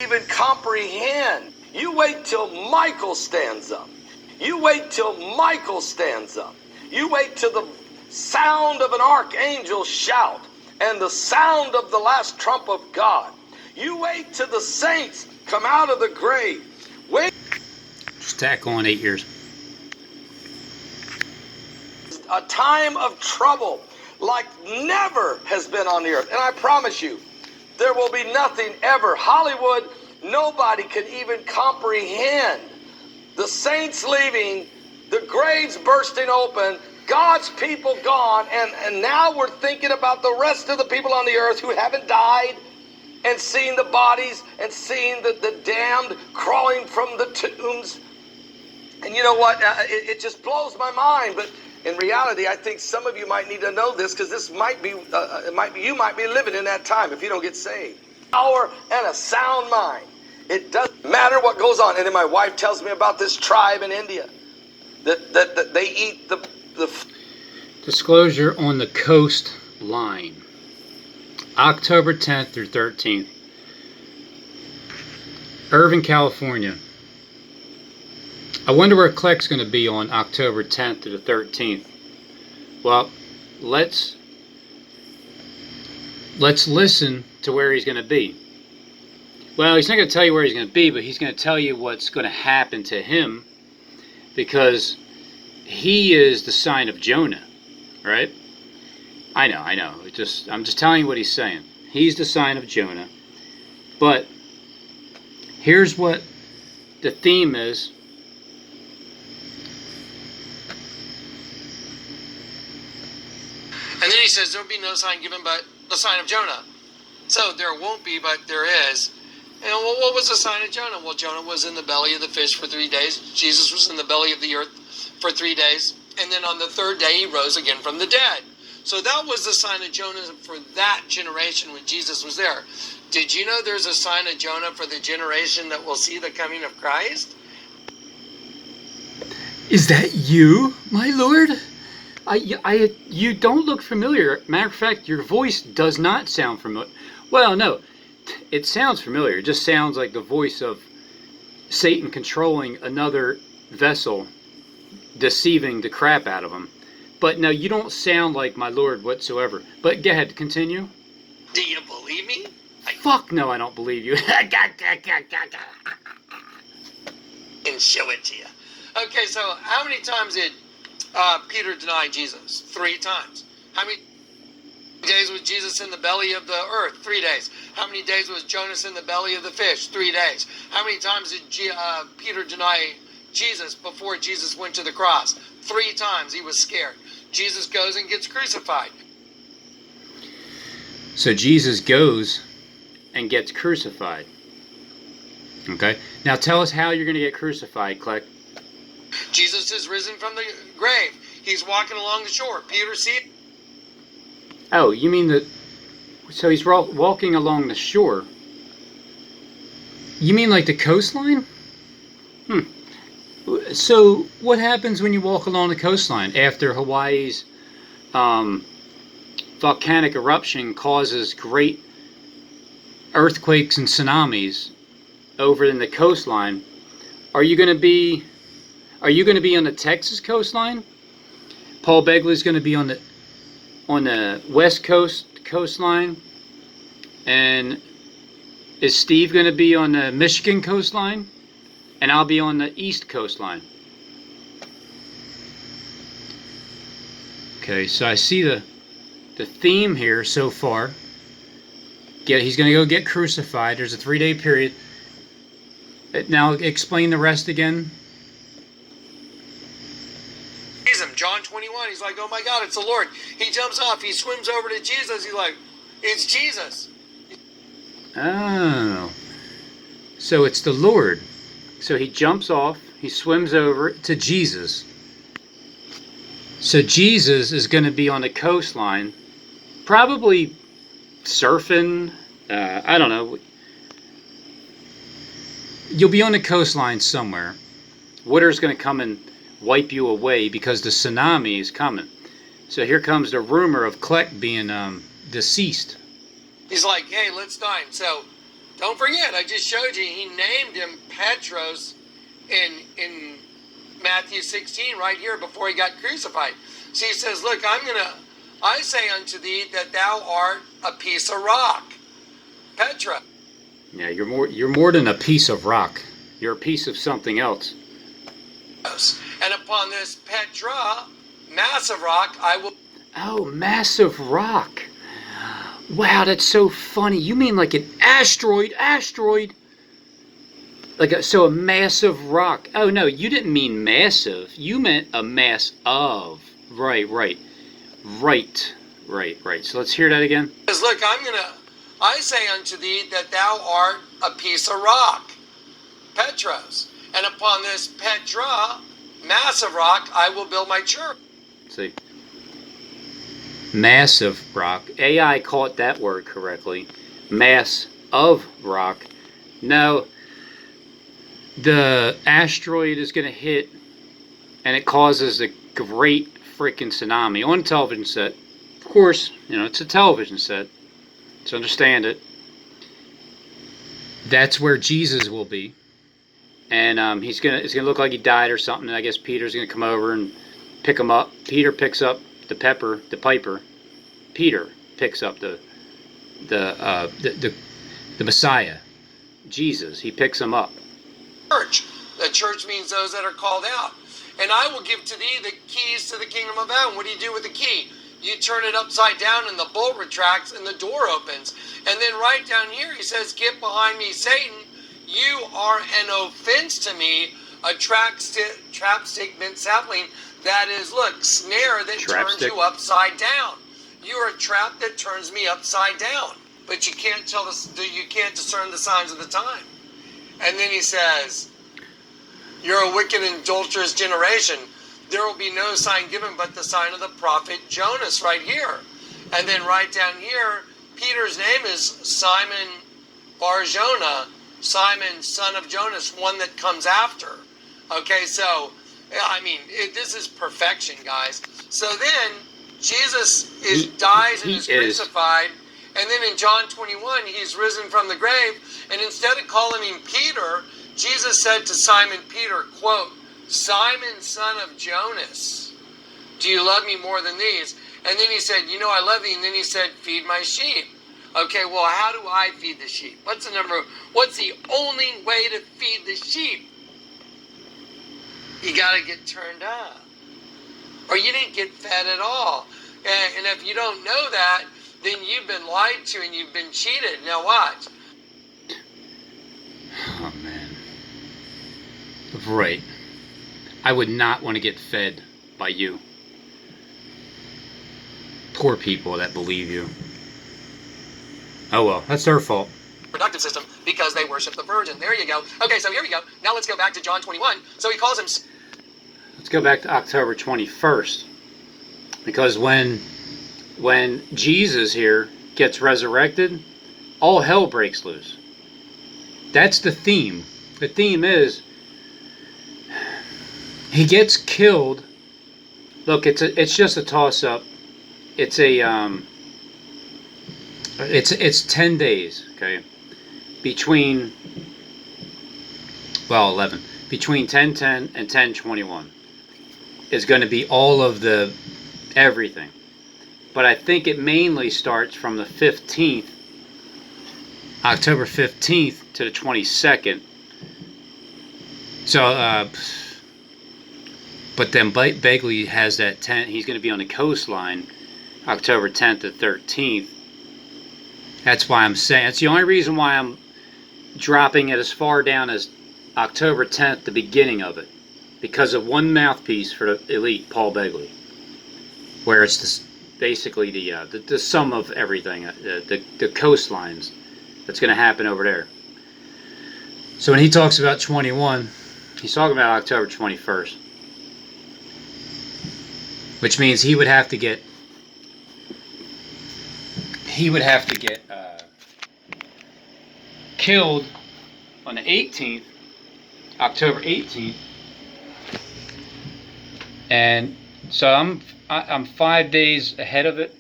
even comprehend. You wait till Michael stands up. You wait till Michael stands up. You wait till the sound of an archangel shout and the sound of the last trump of God. You wait till the saints come out of the grave. Wait. Just tack on 8 years. A time of trouble like never has been on the earth. And I promise you, there will be nothing ever. Hollywood, nobody can even comprehend the saints leaving, the graves bursting open, God's people gone, and now we're thinking about the rest of the people on the earth who haven't died, and seeing the bodies and seeing the damned crawling from the tombs. And you know what? It just blows my mind. But in reality, I think some of you might need to know this, because this might be, you might be living in that time if you don't get saved. Power and a sound mind. It doesn't matter what goes on. And then my wife tells me about this tribe in India that they eat the disclosure on the coastline, October 10th through 13th, Irvine, California. I wonder where Kleck's going to be on October 10th to the 13th. Well, let's listen to where he's going to be. Well, he's not going to tell you where he's going to be, but he's going to tell you what's going to happen to him, because he is the sign of Jonah, right? I know. I'm just telling you what he's saying. He's the sign of Jonah. But here's what the theme is. And then he says, there will be no sign given but the sign of Jonah. So there won't be, but there is. And what was the sign of Jonah? Well, Jonah was in the belly of the fish for 3 days. Jesus was in the belly of the earth for 3 days. And then on the third day, he rose again from the dead. So that was the sign of Jonah for that generation when Jesus was there. Did you know there's a sign of Jonah for the generation that will see the coming of Christ? Is that you, my Lord? You don't look familiar. Matter of fact, your voice does not sound familiar. Well, no, it sounds familiar. It just sounds like the voice of Satan controlling another vessel, deceiving the crap out of him. But no, you don't sound like my Lord whatsoever. But go ahead, continue. Do you believe me? Fuck no, I don't believe you. And show it to you. Okay, so how many times did Peter denied Jesus? 3 times. How many days was Jesus in the belly of the earth? 3 days. How many days was Jonas in the belly of the fish? 3 days. How many times did Peter deny Jesus before Jesus went to the cross? 3 times. He was scared. Jesus goes and gets crucified. So Jesus goes and gets crucified. Okay. Now tell us how you're going to get crucified, Kleck. Jesus is risen from the grave. He's walking along the shore. Peter sees. Oh, you mean that? So he's walking along the shore. You mean like the coastline? So what happens when you walk along the coastline after Hawaii's volcanic eruption causes great earthquakes and tsunamis over in the coastline? Are you going to be on the Texas coastline? Paul Begley's going to be on the West Coast coastline, and is Steve going to be on the Michigan coastline? And I'll be on the East coastline. Okay, so I see the theme here so far. He's going to go get crucified. There's a 3-day period. Now explain the rest again. John 21, he's like, oh my God, it's the Lord. He jumps off, he swims over to Jesus, he's like, it's Jesus. Oh, so it's the Lord. So he jumps off, he swims over to Jesus. So Jesus is going to be on the coastline, probably surfing, I don't know. You'll be on the coastline somewhere. Water's going to come and wipe you away because the tsunami is coming. So here comes the rumor of Kleck being deceased. He's like, hey, let's dine. So Don't forget, I just showed you, he named him Petros in Matthew 16 right here before he got crucified. So he says, look, I say unto thee that thou art a piece of rock. Petra. Yeah, you're more than a piece of rock. You're a piece of something else. And upon this Petra, massive rock, I will... Oh, massive rock. Wow, that's so funny. You mean like an asteroid? Like a massive rock. Oh, no, you didn't mean massive. You meant a mass of. Right. So let's hear that again. Says, look, I say unto thee that thou art a piece of rock. Petros. And upon this Petra, massive rock, I will build my church. See. Massive rock. AI caught that word correctly. Mass of rock. No, the asteroid is going to hit and it causes a great freaking tsunami on a television set. Of course, it's a television set. So understand it. That's where Jesus will be. And it's gonna look like he died or something. And I guess Peter's gonna come over and pick him up. Peter picks up the piper. Peter picks up the Messiah, Jesus. He picks him up. Church. The church means those that are called out. And I will give to thee the keys to the kingdom of heaven. What do you do with the key? You turn it upside down and the bolt retracts and the door opens. And then right down here he says, get behind me, Satan. You are an offense to me, a trap stick mint sapling that is, look, snare that turns you upside down. You are a trap that turns me upside down. But you can't discern the signs of the time. And then he says, you're a wicked and adulterous generation. There will be no sign given but the sign of the prophet Jonas right here. And then right down here, Peter's name is Simon Bar-Jonah, Simon, son of Jonas, one that comes after. Okay, so, I mean, this is perfection, guys. So then, Jesus dies and is crucified. And then in John 21, he's risen from the grave. And instead of calling him Peter, Jesus said to Simon Peter, quote, Simon, son of Jonas, do you love me more than these? And then he said, I love thee. And then he said, feed my sheep. Okay, well, how do I feed the sheep? What's the only way to feed the sheep? You got to get turned up. Or you didn't get fed at all. And if you don't know that, then you've been lied to and you've been cheated. Now watch. Oh, man. Right. I would not want to get fed by you. Poor people that believe you. Oh well, that's their fault. Productive system because they worship the virgin. There you go. Okay, so here we go. Now let's go back to John 21. So he calls him... Let's go back to October 21st. Because when Jesus here gets resurrected, all hell breaks loose. That's the theme. The theme is he gets killed. Look, it's just a toss-up. It's a it's 10 days, okay, between 11, between 10:10 and 10:21 is going to be all of the everything. But I think it mainly starts from the 15th, October 15th to the 22nd. So, but then Begley has that 10. He's going to be on the coastline, October 10th to 13th. That's why I'm saying. That's the only reason why I'm dropping it as far down as October 10th, the beginning of it, because of one mouthpiece for the elite, Paul Begley, where it's basically the sum of everything, the coastlines that's going to happen over there. So when he talks about 21, he's talking about October 21st, which means he would have to get killed on the 18th, October 18th, and so I'm 5 days ahead of it.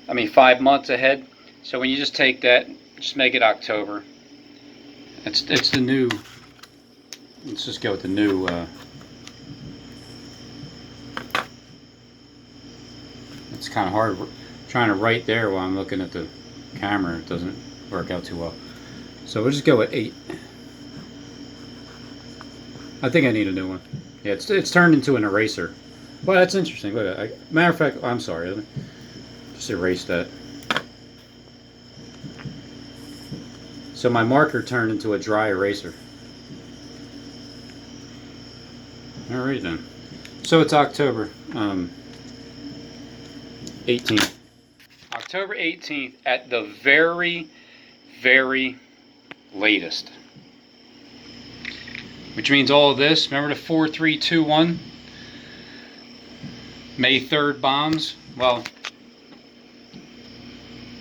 I mean 5 months ahead. So when you just take that, just make it October, It's the new. Let's just go with the new. It's kind of hard trying to write there while I'm looking at the camera. It doesn't work out too well. So we'll just go with 8. I think I need a new one. Yeah, it's turned into an eraser. Well, that's interesting. Look, matter of fact, I'm sorry. Let me just erase that. So my marker turned into a dry eraser. All right then. So it's October 18th. October 18th at the very, very latest. Which means all of this, remember the 4-3-2-1? May 3rd bombs? Well,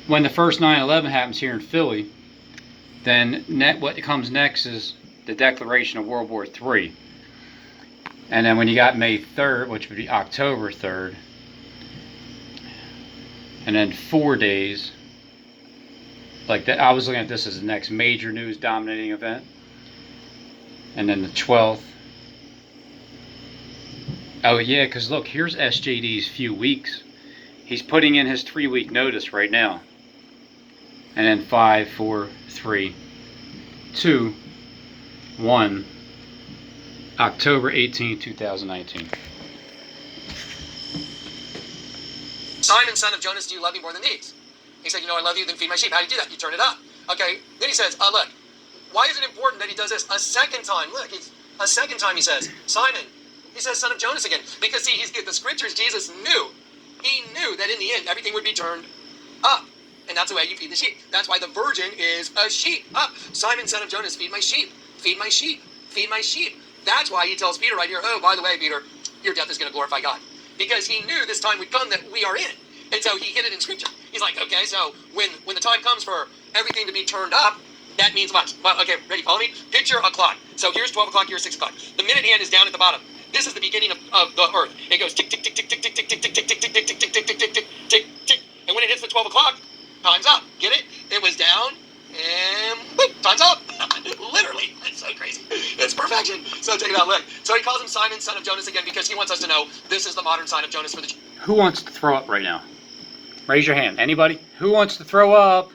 when the first 9/11 happens here in Philly, then what comes next is the declaration of World War III. And then when you got May 3rd, which would be October 3rd, and then 4 days, like that, I was looking at this as the next major news dominating event. And then the 12th. Oh yeah, because look, here's SJD's few weeks. He's putting in his 3-week notice right now. And then 5, 4, 3, 2, 1, October 18, 2019. Simon, son of Jonas, do you love me more than these? He said, I love you, then feed my sheep. How do you do that? You turn it up. Okay, then he says, look, why is it important that he does this a second time? Look, a second time he says, Simon, he says, son of Jonas again. Because see, the scriptures, Jesus knew. He knew that in the end, everything would be turned up. And that's the way you feed the sheep. That's why the virgin is a sheep. Up. Simon, son of Jonas, feed my sheep. Feed my sheep. Feed my sheep. That's why he tells Peter right here, oh, by the way, Peter, your death is going to glorify God. Because he knew this time would come that we are in. And so he hid it in scripture. He's like, okay, so when the time comes for everything to be turned up, that means what? Well, okay, ready, follow me? Picture a clock. So here's 12 o'clock, here's 6 o'clock. The minute hand is down at the bottom. This is the beginning of the earth. It goes tick, tick, tick, tick, tick, tick, tick, tick, tick, tick, tick, tick, tick, tick, tick, tick, tick, tick, tick, tick. And when it hits the 12 o'clock, time's up. Get it? It was down, and boop, time's up. Literally. It's so crazy. It's perfection. So take it out, look. So he calls him Simon, son of Jonas again, because he wants us to know this is the modern sign of Jonas for the... Who wants to throw up right now? Raise your hand. Anybody? Who wants to throw up?